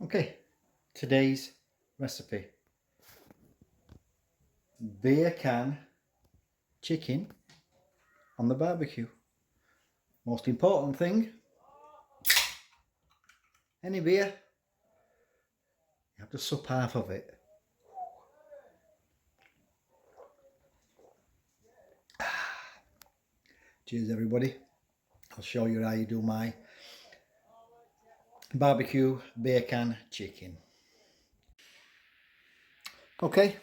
Okay, today's recipe: beer can chicken on the barbecue. Most important thing, any beer, you have to sup half of it. Cheers everybody. I'll show you how you do my barbecue beer can chicken. Okay,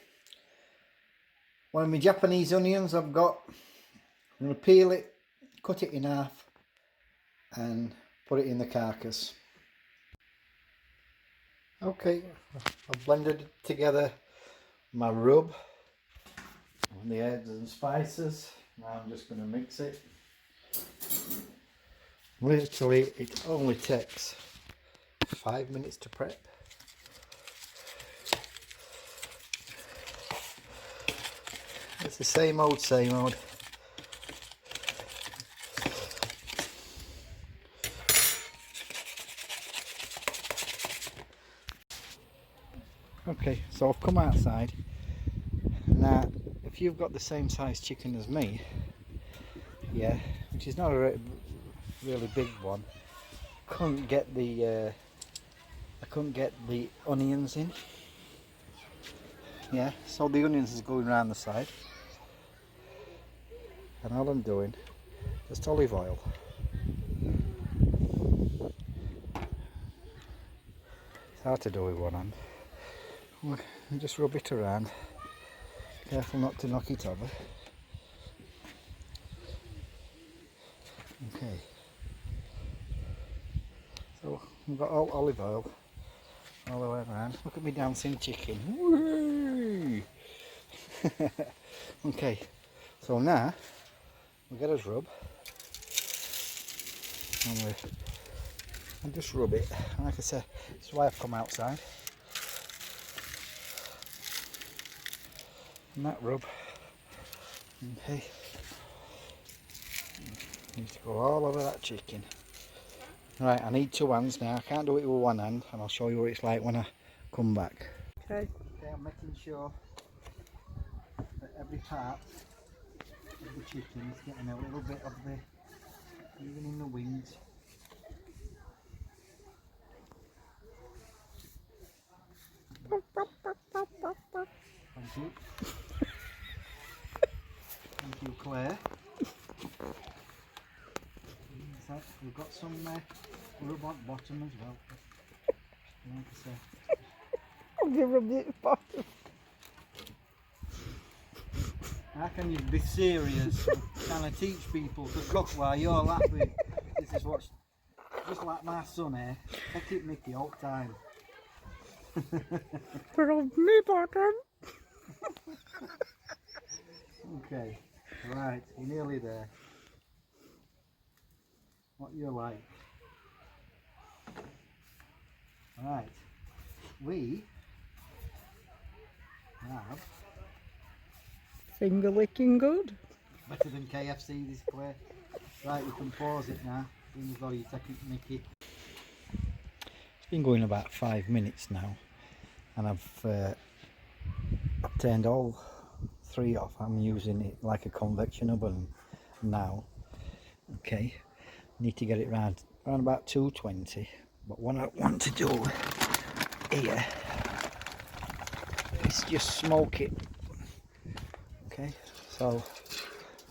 one of my Japanese onions I've got. I'm going to peel it, cut it in half and put it in the carcass. Okay, I've blended together my rub and the herbs and spices. Now I'm just going to mix it. Literally, it only takes 5 minutes to prep. It's the same old, same old. Okay, so I've come outside. Now, if you've got the same size chicken as me, yeah, which is not a really big one, I couldn't get the onions in. Yeah, so the onions is going around the side, and all I'm doing just olive oil. It's hard to do with one hand. And just rub it around. Careful not to knock it over. Okay. So we've got all olive oil all the way around. Look at me dancing chicken. Whee! Okay. So now we get us rub. And just rub it. Like I say, this is why I've come outside. And that rub. Okay. Need to go all over that chicken. Right, I need two hands now. I can't do it with one hand, and I'll show you what it's like when I come back. Okay, I'm making sure that every part of the chicken is getting a little bit of the, even in the wings. Thank you. Thank you, Claire. So we've got some rub on bottom as well. Like I say. I'll give her a bit bottom. How can you be serious trying to teach people to cook while you're laughing? This is what's just like my son here. I keep Mickey all the time. Rub me bottom. Okay, right, you're nearly there. What you like? Right, we have Finger licking good. better than KFC this Claire. Right, we can pause it now. Even though you take it, Mickey. It's been going about 5 minutes now, and I've turned all three off. I'm using it like a convection oven now. Okay, need to get it around about 220. But what I want to do here is just smoke it. Okay, so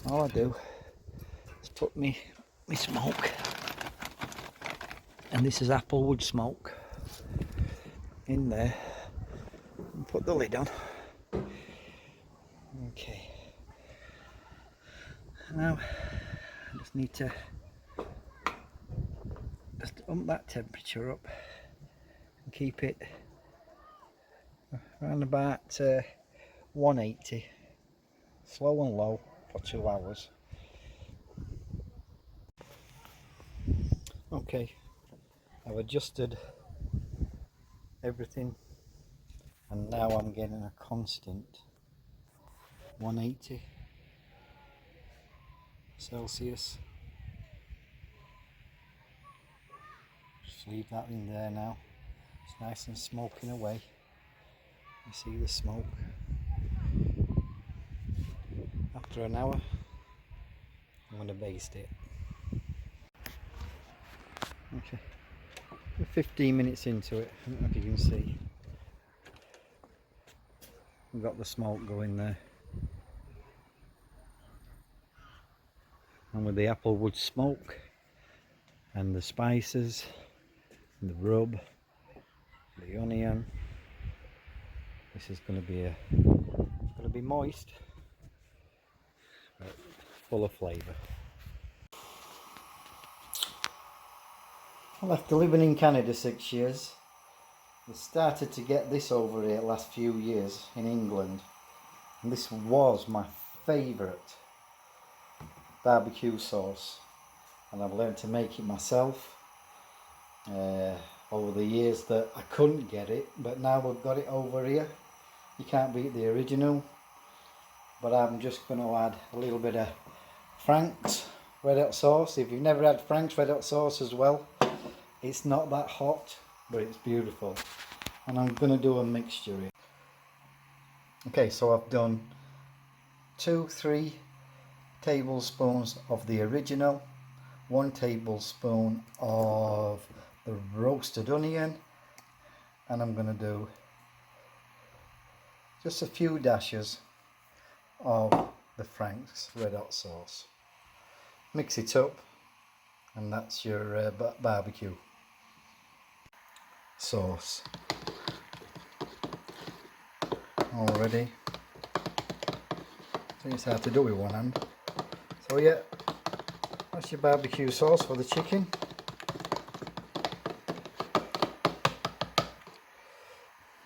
all I do is put me smoke, and this is applewood smoke, in there, and put the lid on. Okay, now I just need to just ump that temperature up and keep it around about 180, slow and low, for 2 hours. Okay, I've adjusted everything, and now I'm getting a constant 180 Celsius. Just leave that in there now. It's nice and smoking away. You see the smoke. After an hour, I'm going to baste it. Okay, we're 15 minutes into it. I don't know if you can see. We've got the smoke going there. And with the applewood smoke and the spices and the rub, the onion, this is going to be moist, but full of flavour. Well, after living in Canada 6 years, I started to get this over here last few years in England, and this was my favourite barbecue sauce, and I've learned to make it myself over the years that I couldn't get it, but now we've got it over here. You can't beat the original, but I'm just going to add a little bit of Frank's red hot sauce. If you've never had Frank's red hot sauce as well, it's not that hot, but it's beautiful. And I'm going to do a mixture here. Okay, so I've done 2-3 tablespoons of the original, 1 tablespoon of the roasted onion, and I'm going to do just a few dashes of the Frank's red hot sauce. Mix it up, and that's your barbecue sauce. Already, so it's hard to do with one hand. So yeah, that's your barbecue sauce for the chicken.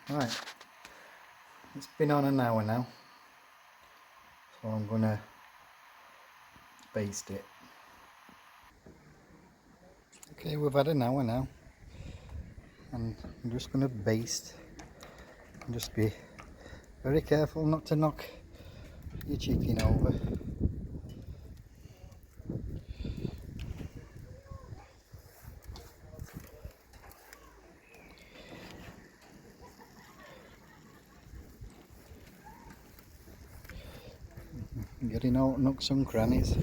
Right, it's been on an hour now, so I'm gonna baste it. Okay, we've had an hour now, and I'm just gonna baste and just be very careful not to knock your chicken over. Getting out nooks and crannies.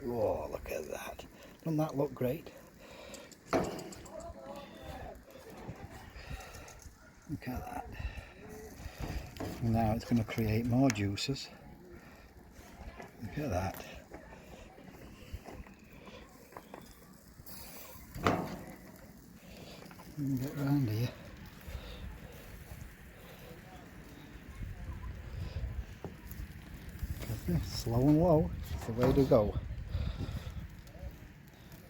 Oh, look at that. Doesn't that look great? Look at that. Now it's going to create more juices. Look at that. Get round here. Slow and low, it's the way to go.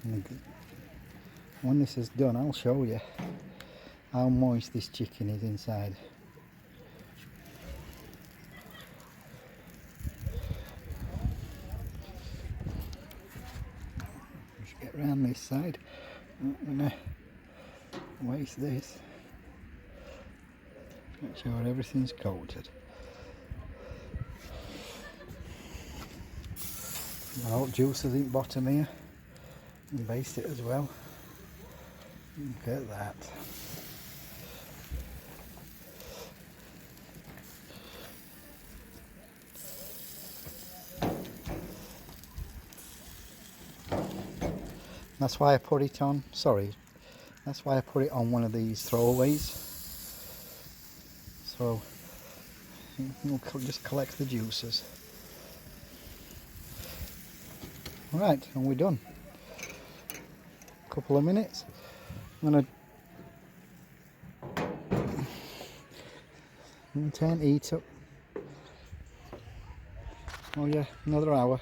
And when this is done, I'll show you how moist this chicken is inside. Just get round this side. I'm not gonna waste this. Make sure everything's coated. Well, juices in bottom here, and baste it as well. Look at that. That's why I put it on, that's why I put it on one of these throwaways. So you'll just collect the juices. Right, and we're done. Couple of minutes. I'm gonna turn heat up. Oh yeah, another hour.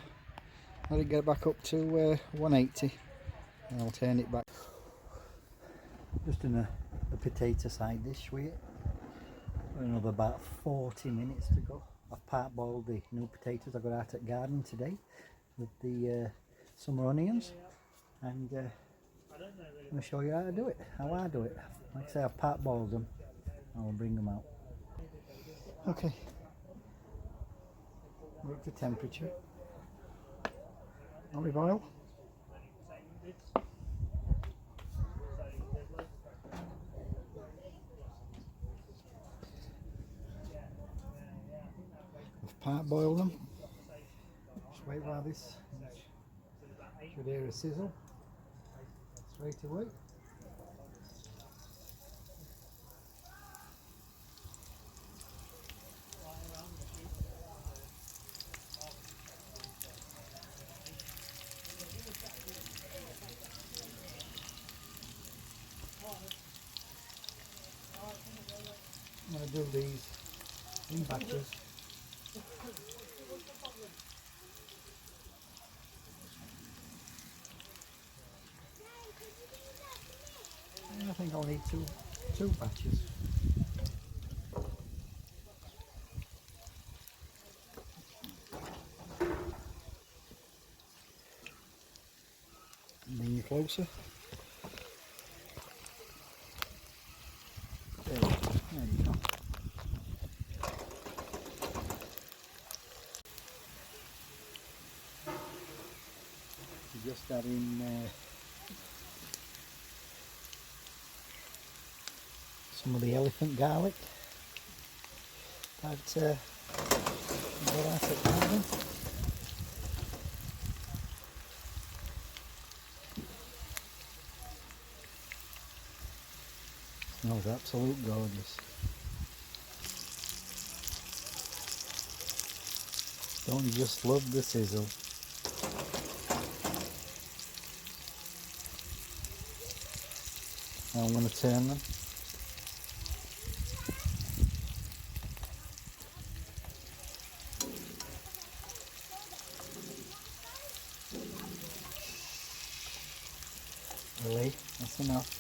Let it get back up to 180. And I'll turn it back. Just in a potato side dish with it. Another about 40 minutes to go. I've parboiled the new potatoes I got out at garden today with the summer onions, and I'm going to show you how I do it, Like I say, I've parboiled them, and I'll bring them out. Okay, we're up to temperature. Olive oil, I've part boiled them. Just wait while this should hear a sizzle straight away. I'm going to do these in batches. I think I'll need two batches. Bring you closer. There you go. Just add in some of the elephant garlic. But what I said, garden. Smells absolute gorgeous. Don't you just love the sizzle? Now I'm going to turn them. Really, that's enough.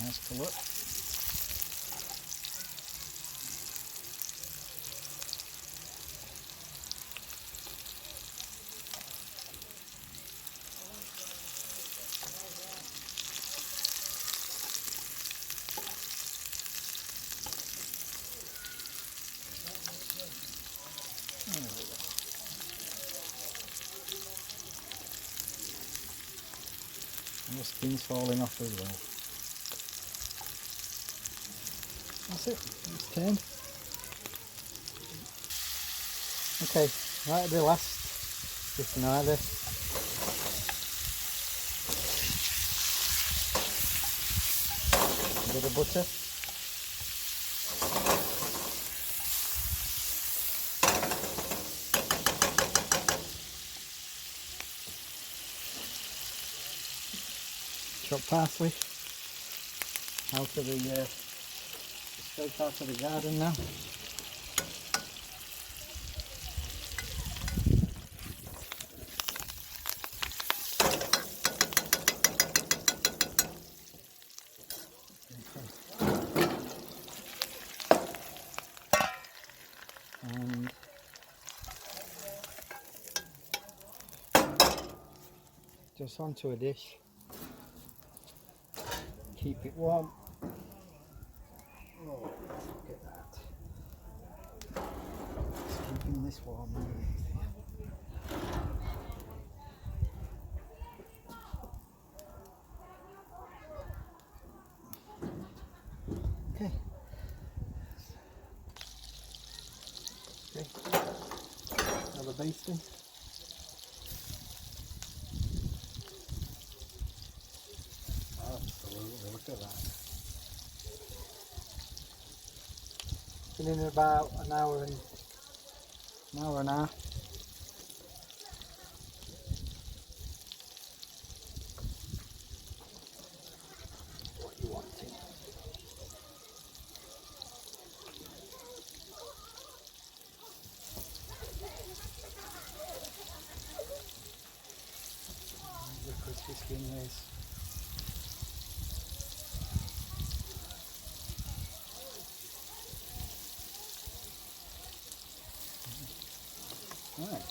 Nice colour. And the skin's falling off as well. That's it, it's turned. Okay, that'll be last. Just another. A bit of butter. Chopped parsley. Out of the straight out of the garden now. And just onto a dish. Keep it warm. Oh, look at that. It's keeping this warm. Okay. Okay. Another basting. Absolutely, look at that. Been in about an hour and a half. What you wanting? The crispy skin is. Right.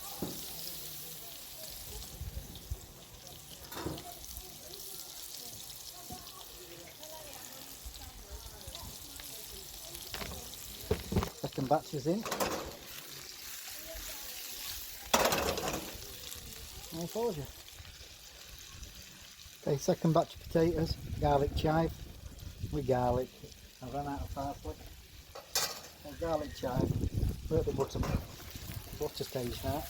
batches in. I told you. Okay, second batch of potatoes, garlic chive with garlic. I ran out of parsley. So garlic chive, we're at the butter stage now.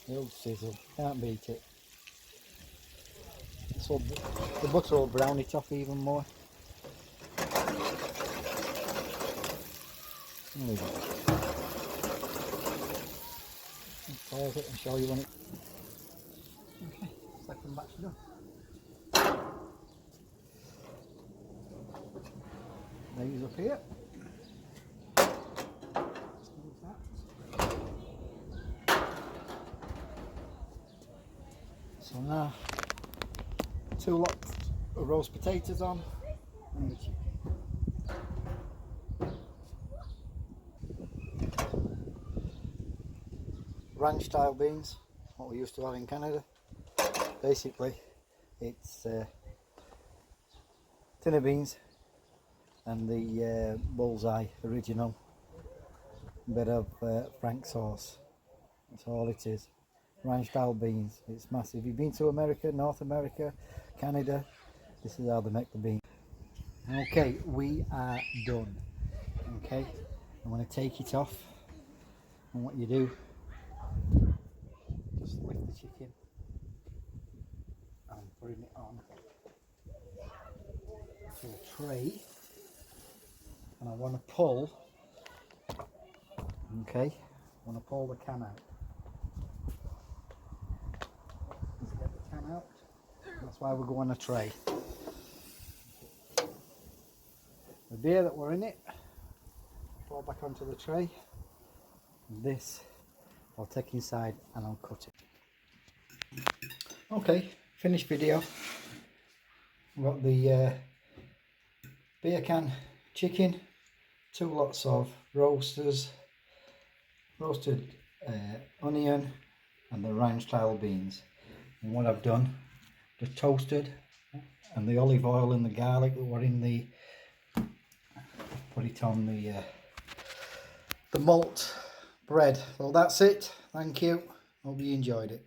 The old sizzle, can't beat it. So the butter will brown it off even more. There we go. Pause it and show you when it. Okay, second batch done. These up here. So now 2 lots of roast potatoes on and the chicken. Ranch style beans, what we used to have in Canada. Basically it's tin of beans and the bullseye original bit of Frank sauce. That's all it is. Ranch style beans. It's massive. If you've been to America, North America, Canada, this is how they make the beans. Okay, we are done. Okay, I'm going to take it off, and what you do, just lift the chicken and putting it on to a tray, and I want to pull. Okay, I want to pull the can out. Get the can out. That's why we go on a tray. The beer that were in it, pour back onto the tray. This I'll take inside and I'll cut it. Okay, finished video. I've got the beer can chicken, 2 lots of roasted onion and the ranch style beans. And what I've done, just toasted, and the olive oil and the garlic that were in the, put it on the malt bread. Well, that's it. Thank you. Hope you enjoyed it.